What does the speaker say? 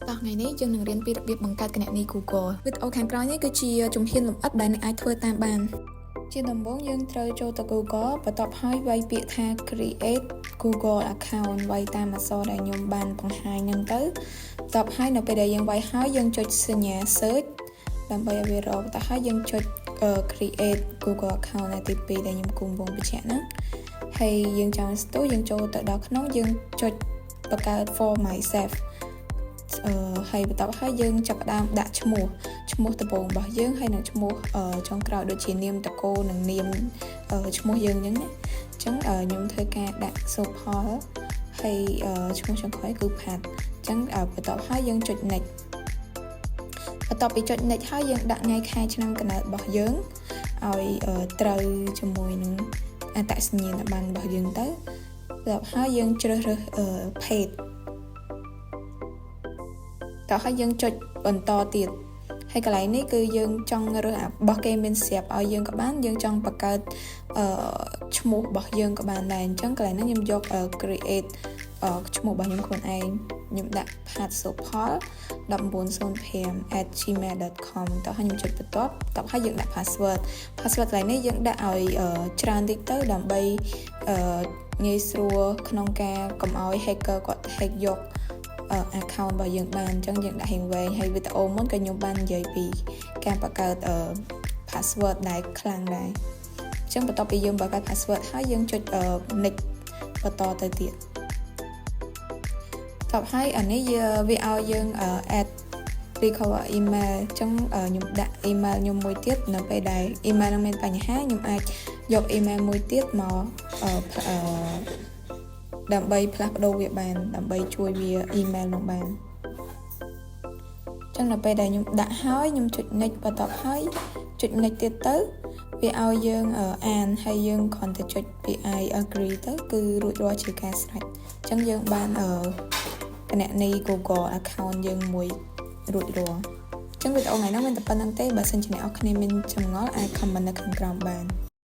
តោះថ្ងៃនេះយើងនឹងរៀនពីរបៀបបង្កើតគណនី Google វីដេអូខាងក្រោយនេះគឺជាជំហានលម្អិតដែលអ្នកអាចធ្វើតាមបានជាដំបូងយើងត្រូវចូលទៅ Google បន្ទាប់ហើយវាយពាក្យថា create Google account វាយតាមអក្សរដែលខ្ញុំបានបង្ហាញហ្នឹងទៅបន្ទាប់ហើយនៅពេលដែលយើងវាយហើយយើងចុចសញ្ញា search ដើម្បីឲ្យវារកទៅហើយយើងចុច create Google account នៅទី2ដែលខ្ញុំកំពុងបញ្ជាក់ហ្នឹងហើយយើងចង់ស្ទូយើងចូលទៅដល់ក្នុងយើងចុចបង្កើត for myself ហើយបន្ទាប់ហើយយើងចាប់ផ្ដើមដាក់ឈ្មោះដំបូងរបស់យើងហើយនឹងឈ្មោះចុងក្រោយដូចជានាមតកូលនិងនាមឈ្មោះយើងអញ្ចឹងណាអញ្ចឹងខ្ញុំធ្វើការដាក់សូផលហើយឈ្មោះចុងក្រោយគឺផាត់អញ្ចឹងបន្ទាប់ហើយយើងចុច next បន្ទាប់ពីចុច next ហើយយើងដាក់ថ្ងៃខែឆ្នាំកំណើតរបស់យើងឲ្យត្រូវជាមួយនឹងអត្តសញ្ញាណប័ណ្ណរបស់យើងទៅបន្ទាប់ហើយយើងជ្រើសរើស page តោះហើយយើងចុចបន្តទៀតហើយកន្លែងនេះគឺយើងចង់រើសរបស់គេមានស្រាប់ឲ្យយើងក៏បានយើងចង់បង្កើតឈ្មោះរបស់យើងក៏បានដែរអញ្ចឹងកន្លែងហ្នឹងខ្ញុំយក create ឈ្មោះរបស់ខ្ញុំខ្លួនឯងខ្ញុំដាក់ password 1905@gmail.com តោះហើយខ្ញុំចុចបន្ទាប់ហើយយើងដាក់ password កន្លែងនេះយើងដាក់ឲ្យច្រើនតិចទៅដើម្បីងាយស្រួលក្នុងការកុំឲ្យ hacker គាត់ hack យក account របស់យើងបានអញ្ចឹងយើងដាក់រៀងវែងហើយវីដេអូមុនក៏ខ្ញុំបាននិយាយពីការបង្កើត password ដែលខ្លាំងដែរអញ្ចឹងបន្ទាប់ពីយើងបង្កើត password ហើយយើងចុច next បន្តទៅទៀតតបហើយអានេះវាឲ្យយើង add recover email អញ្ចឹងខ្ញុំដាក់ email ខ្ញុំមួយទៀតនៅពេលដែល email នឹងមានបញ្ហាខ្ញុំអាចយក email មួយទៀតមកដើម្បីផ្លាស់ប្ដូរវាបានដើម្បីជួយវា email នោះបានអញ្ចឹងនៅពេលដែលខ្ញុំដាក់ហើយខ្ញុំចុច next បន្ទាប់ហើយចុច next ទៀតទៅវាឲ្យយើងអានហើយយើងគ្រាន់តែចុចពាក្យ I agree ទៅគឺរួចរាល់ជាការស្រេចអញ្ចឹងយើងបានគណនី Google account យើងមួយរួចរាល់អញ្ចឹងវីដេអូថ្ងៃនេះមានតែប៉ុណ្្នឹងទេបើសិនជាអ្នកនរគ្នាមានចម្ងល់អាច comment នៅខាងក្រោមបាន